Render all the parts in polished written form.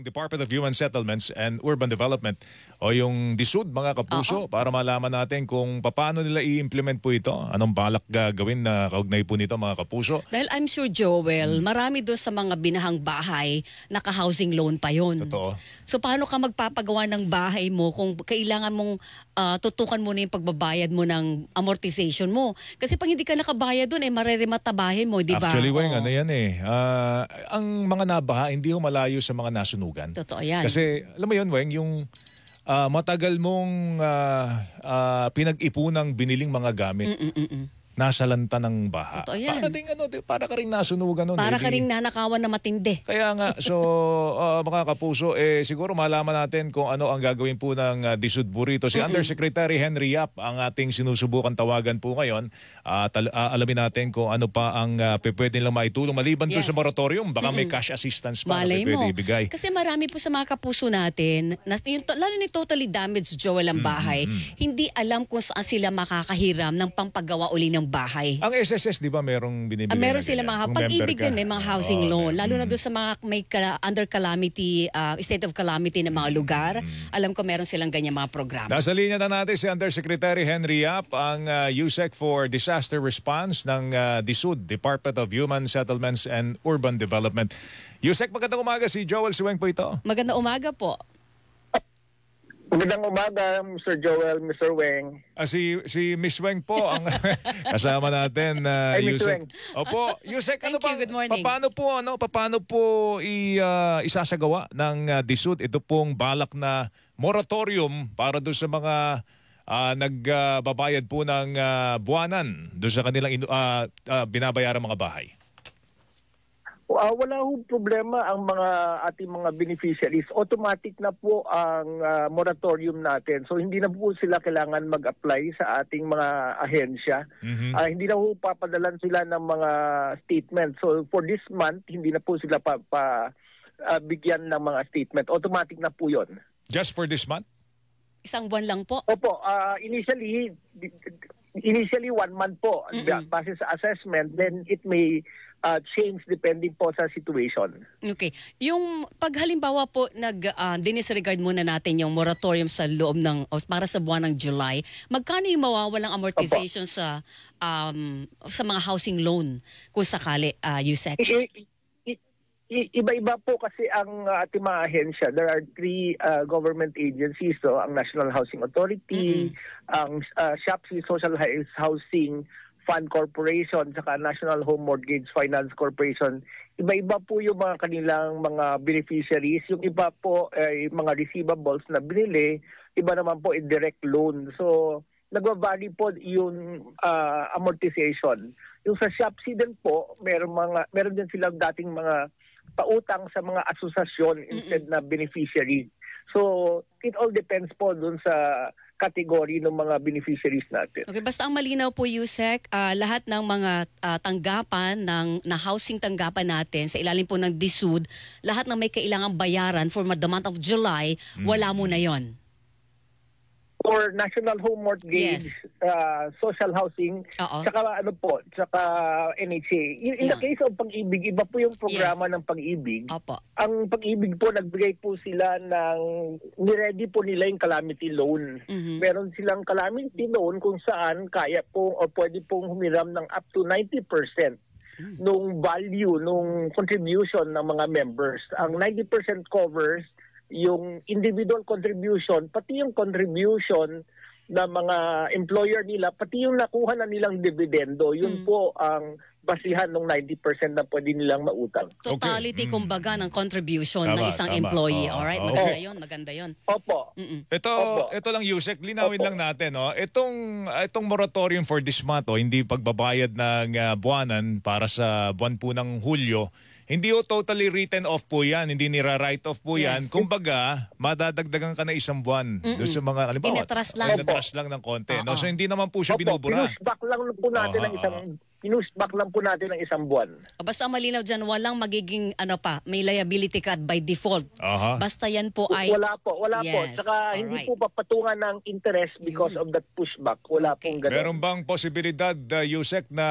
Department of Human Settlements and Urban Development o yung DSUD, mga kapuso, para malaman natin kung paano nila i-implement po ito. Anong balak gawin na kaugnay po nito, mga kapuso? Dahil I'm sure, Joel, marami doon sa mga binahang bahay, naka-housing loan pa yon. Totoo. So paano ka magpapagawa ng bahay mo kung kailangan mong tutukan mo na yung pagbabayad mo ng amortization mo? Kasi pag hindi ka nakabayad doon, marerematabahin mo, di ba? Actually, Weng, ano yan ang mga nabaha, hindi ho malayo sa mga nasunugan. Totoo yan. Kasi, alam mo yun, Weng, yung matagal mong pinag-ipunang biniling mga gamit. Nasa lanta ng baha. Totoo yan. Para ka rin nasunugan nun. Para ka rin nanakawan na matindi. Kaya nga, so mga kapuso, siguro malaman natin kung ano ang gagawin po ng DSUD Burrito. Si Undersecretary Henry Yap ang ating sinusubukan tawagan po ngayon. Alamin natin kung ano pa ang pwede nilang maitulong. Maliban po sa moratorium, baka may cash assistance pa na pwede ibigay. Kasi marami po sa mga kapuso natin, lalo ni totally damaged, Joel, ang bahay, hindi alam kung saan sila makakahiram ng pampagawa uli ng bahay. Ang SSS, di ba, merong binibigay? Meron sila mga pag-ibig din, mga housing loan. Lalo na doon sa mga may under calamity, state of calamity na mga lugar. Alam ko meron silang ganyan mga programa. Nasa linya na natin si Undersecretary Henry Yap, ang USEC for Disaster Response ng DSUD, Department of Human Settlements and Urban Development. USEC, magandang umaga. Si Joel Siweng po ito. Magandang umaga po. Magandang umaga, Mr. Joel, Mr. Weng. Si Miss Weng po ang kasama natin. Yusek. Opo, Yusek, good morning. Paano po isasagawa ng DSUD ito pong balak na moratorium para doon sa mga nagbabayad po ng buwanan doon sa kanilang binabayarang mga bahay? Wala hong problema ang ating mga beneficiaries. Automatic na po ang moratorium natin. So hindi na po sila kailangan mag-apply sa ating mga ahensya. Hindi na po papadalan sila ng mga statement. So for this month, hindi na po sila bigyan ng mga statement. Automatic na po yun. Just for this month? Isang buwan lang po? Opo. Initially 1 month po. Base sa assessment, then it may change depending po sa situation. Okay. Yung paghalimbawa po dinisregard muna natin yung moratorium sa loob ng para sa buwan ng July, magkano yung mawawalang amortization sa mga housing loan kung sakali, USEC? Iba-iba po kasi ang ating mga ahensya. There are 3 government agencies, so ang National Housing Authority, ang SHAPSI Social Housing Fund Corporation, saka National Home Mortgage Finance Corporation. Iba-iba po yung mga kanilang mga beneficiaries. Yung iba po ay mga receivables na binili, iba naman po ay direct loan. So nagvavary po yung amortization. Yung sa SHAPSI din po, meron din silang dating mga pautang sa mga asosasyon instead na beneficiary. So it all depends po dun sa category ng mga beneficiaries natin. Okay, basta ang malinaw po, USEC, lahat ng mga tanggapan na housing tanggapan natin sa ilalim po ng DSUD, lahat ng may kailangang bayaran for the month of July, wala mo na yon. For National Home Mortgage, social housing, tsaka tsaka NHA. In the case of Pag-ibig, iba po yung programa ng Pag-ibig. Ang Pag-ibig po, nagbigay po sila niready po nila yung calamity loan. Meron silang calamity loan kung saan kaya po o pwede pong humiram ng up to 90% nung value, nung contribution ng mga members. Ang 90% covers yung individual contribution, pati yung contribution ng mga employer nila, pati yung nakuha na nilang dividendo, yun po ang basihan ng 90% na pwede nilang mautang. Totality, kumbaga, ng contribution ng isang employee. Alright, maganda yun. Opo. Ito lang, Yusek, linawin lang natin. Itong moratorium for this month, hindi pagbabayad ng buwanan para sa buwan po ng Hulyo, hindi totally written off po yan. Hindi nira-write off po yan. Kumbaga, madadagdagan ka na isang buwan. Doon sa mga, Inatras lang ng konti. So, hindi naman po siya binubura. Pinusback lang po natin ng isang buwan. Basta malinaw dyan, walang magiging may liability ka by default. Basta yan po ay... Wala po. Saka hindi po papatungan ng interest because of that pushback. Wala pong ganun. Meron bang posibilidad, Yusek, na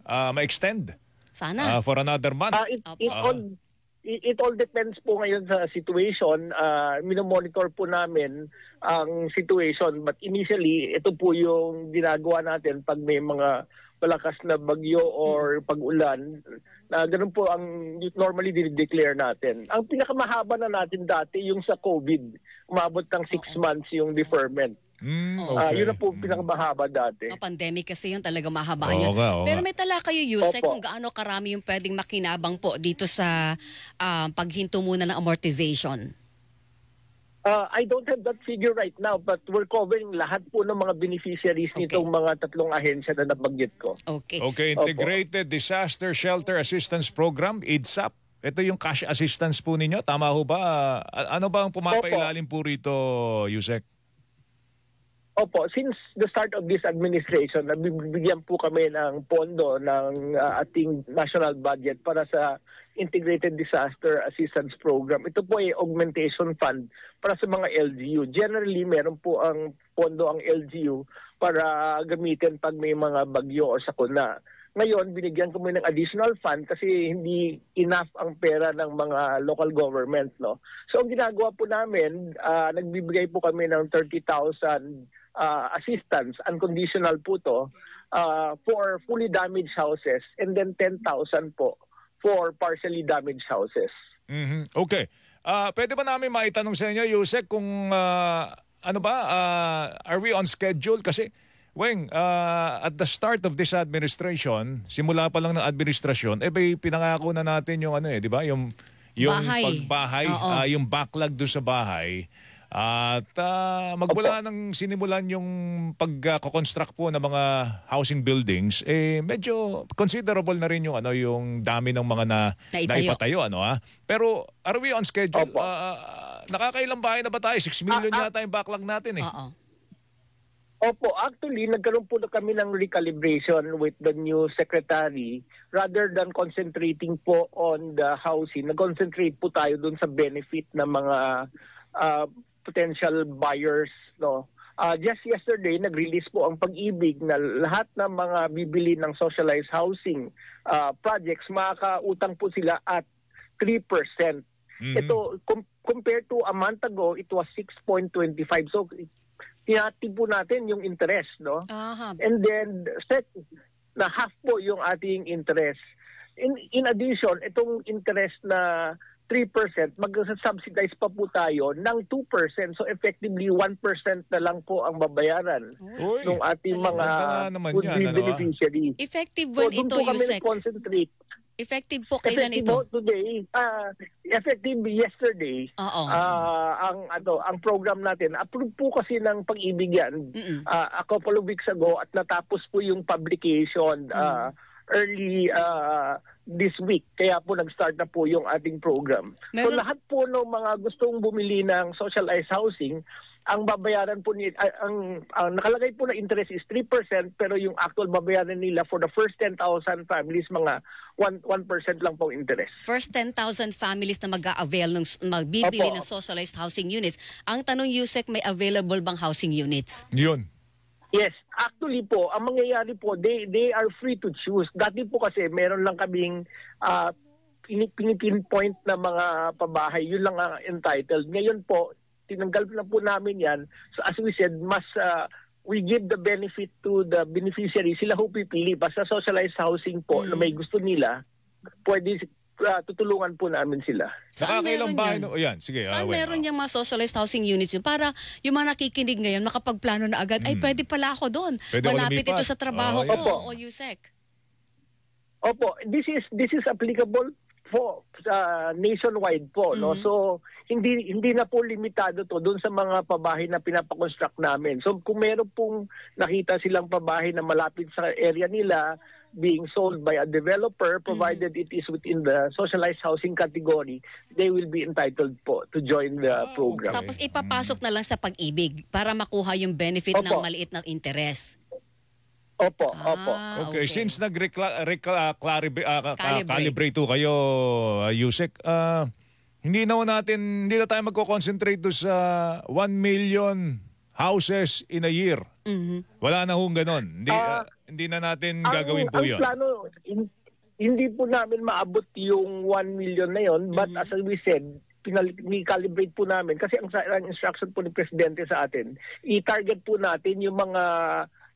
ma-extend? Sana. For another month? it all depends po ngayon sa situation. Minomonitor po namin ang situation. But initially, ito po yung ginagawa natin pag may mga malakas na bagyo or pag-ulan. Ganun po ang normally dinideclare natin. Ang pinakamahaba na natin dati yung sa COVID. Umabot ng 6 months yung deferment. Okay. Yun na po pinakamahaba dati. Pandemic kasi yun talaga mahaba yun. Oo Pero nga. may tala kayo, Yusek, Opo. kung gaano karami yung pwedeng makinabang po dito sa paghinto muna ng amortization. I don't have that figure right now, but we're covering lahat po ng mga beneficiaries nitong mga 3 ahensya na nabanggit ko. Okay. Okay, Integrated Disaster Shelter Assistance Program, IDSAP. Ito yung cash assistance po ninyo. Tama ho ba? Ano ba ang pumapailalim po rito, Yusek? Opo, since the start of this administration, nabibigyan po kami ng pondo ng ating national budget para sa Integrated Disaster Assistance Program. Ito po ay augmentation fund para sa mga LGU. Generally, meron po ang pondo ang LGU para gamitin pag may mga bagyo o sakuna. Ngayon, binigyan kami ng additional fund kasi hindi enough ang pera ng mga local government. No? So, ang ginagawa po namin, nagbibigay po kami ng 30,000 assistance, unconditional po to, for fully damaged houses and then 10,000 po for partially damaged houses. Okay. Pwede ba namin maitanong sa inyo, Yusek, kung ano ba, are we on schedule? Kasi, Weng, at the start of this administration, simula pa lang ng administrasyon, pinangako na natin yung ano di ba? Yung pagbahay, yung backlog doon sa bahay. At magmula nang sinimulan yung pag-construct po ng mga housing buildings, medyo considerable na rin yung yung dami ng mga naipatayo Pero are we on schedule? Nakakailang bahay na ba tayo? 6 million yata yung backlog natin Opo, actually nagkaroon po na kami ng recalibration with the new secretary. Rather than concentrating po on the housing, nag-concentrate po tayo dun sa benefit ng mga potential buyers. Just yesterday, nag-release po ang Pag-ibig na lahat ng mga bibili ng socialized housing projects, makakautang po sila at 3%. Ito, compared to a month ago, it was 6.25. So, tinatid po natin yung interest. And then, na half po yung ating interest. In addition, itong interest na 3%, mag-subsidize pa po tayo ng 2%. So effectively, 1% na lang po ang babayaran ng ating mga would-be beneficiaries. Effective when ito, Yusek? Concentrate. Effective po kailan ito? Today, effective yesterday. Ang program natin, approved po kasi ng Pag-ibig yan a couple of weeks ago at natapos po yung publication early this week. Kaya po nag-start na po yung ating program. So lahat po ng mga gustong bumili ng socialized housing, ang babayaran po ang nakalagay po na interest is 3%, pero yung actual babayaran nila for the first 10,000 families, mga 1% lang po interest. First 10,000 families na mag-a-avail magbibili ng socialized housing units. Ang tanong, Yusek, may available bang housing units? Yun. Yes, actually po, ang mangyayari po, they are free to choose. Dati po kasi meron lang kaming pinipinpoint na mga pabahay, yun lang ang entitled. Ngayon po, tinanggal na po namin yan. So as we said, we give the benefit to the beneficiary. Sila ho pipili. Basta socialized housing po na may gusto nila, pwede tutulungan po namin sila. Saan meron yan? Sige, saan meron yung mga socialized housing units yun? Para yung mga nakikinig ngayon, makapagplano na agad, ay pwede pala ako doon. Malapit ito sa trabaho ko. O Yusek. Opo, this is applicable for nationwide po. No? So, hindi na po limitado to doon sa mga pabahay na pinapakonstruct namin. So, kung meron pong nakita silang pabahay na malapit sa area nila, being sold by a developer, provided it is within the socialized housing category, they will be entitled po to join the program. Tapos ipapasok na lang sa Pag-ibig para makuha yung benefit ng maliit na interest. Opo. Okay, since nag-calibrate kayo, Yusek, hindi na tayo magko-concentrate do sa 1 million houses in a year. Wala na hong ganon. Hindi na natin gagawin po yun. hindi po namin maabot yung 1 million na yon, but as we said, ni-calibrate po namin kasi ang instruction po ni Presidente sa atin, i-target po natin yung mga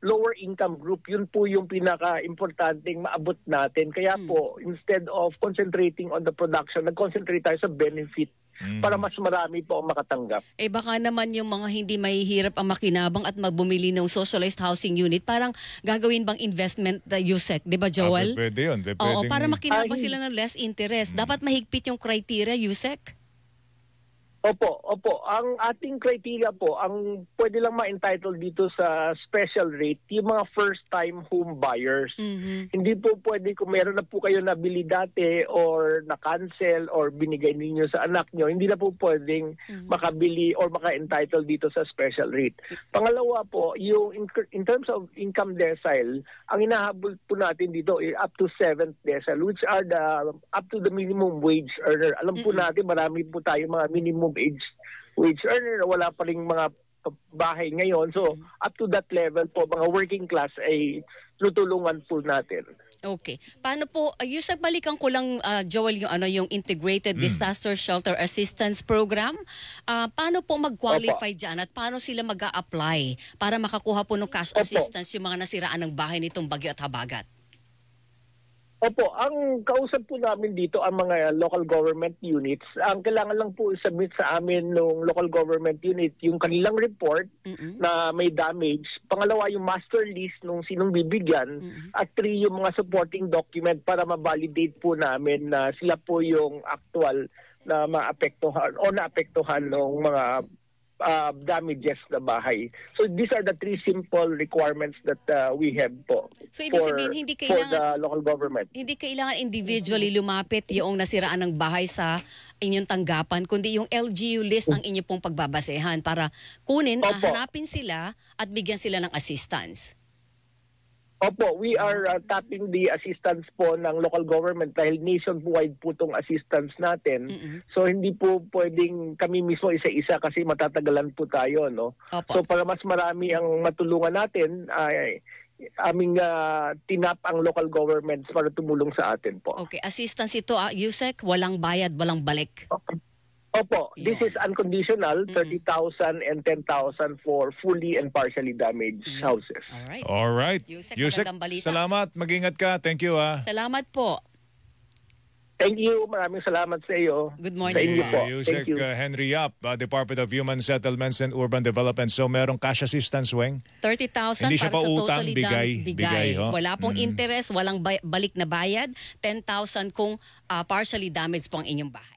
lower income group. Yun po yung pinaka-importanting maabot natin. Kaya po, instead of concentrating on the production, nag-concentrate tayo sa benefit para mas marami po ang makatanggap. Eh baka naman yung mga hindi mahihirap ang makinabang at magbumili ng socialized housing unit, parang gagawin bang investment Yusek, di ba Joel? Pwede yun. Oo, para makinabang sila ng less interest. Dapat mahigpit yung criteria, Yusek? Opo. Ang ating criteria po, ang pwede lang ma-entitle dito sa special rate, yung mga first-time home buyers. Hindi po pwede kung meron na po kayo nabili dati or na-cancel or binigay ninyo sa anak nyo, hindi na po pwedeng makabili or maka-entitle dito sa special rate. Pangalawa po, yung in terms of income decile, ang hinahabol po natin dito is up to 7th decile, which are up to the minimum wage earner. Alam po natin, marami po tayo mga minimum wage earner, wala pa ring mga bahay ngayon. So, up to that level po, mga working class ay tutulungan po natin. Okay. Paano po, Yusek, balikan ko lang, Joel, yung Integrated Disaster Shelter Assistance Program. Paano po mag-qualify dyan at paano sila mag-a-apply para makakuha po ng cash assistance yung mga nasiraan ng bahay nitong bagyo at habagat? Opo, ang kausap po namin dito ang mga local government units. Ang kailangan lang po submit sa amin ng local government unit yung kanilang report na may damage. Pangalawa, yung master list nung sinong bibigyan. At 3, yung mga supporting document para ma-validate po namin na sila po yung actual na maapektuhan o naapektuhan ng mga damages na bahay. So these are the 3 simple requirements that we have po. So ibig sabihin hindi kailangan for the local government. Hindi kailangan individually lumapit yung nasiraan ng bahay sa inyong tanggapan, kundi yung LGU list ang inyo pong pagbabasehan para kunin, hanapin sila at bigyan sila ng assistance. Opo, we are tapping the assistance po ng local government dahil nationwide po itong assistance natin. So hindi po pwedeng kami mismo isa-isa kasi matatagalan po tayo, no? So para mas marami ang matulungan natin, aming tinap ang local governments para tumulong sa atin po. Okay, assistance ito, Yusek, walang bayad, walang balik. Opo, this is unconditional, 30,000 and 10,000 for fully and partially damaged houses. All right. Yusek, salamat. Mag-ingat ka. Thank you. Salamat po. Thank you. Maraming salamat sa iyo. Good morning. Sa inyo po. Yusek Thank you. Henry Yap, Department of Human Settlements and Urban Development. So merong cash assistance, Weng? 30,000 Hindi siya para pa sa utang, totally bigay. Wala pong interest, walang balik na bayad. 10,000 kung partially damaged po ang inyong bahay.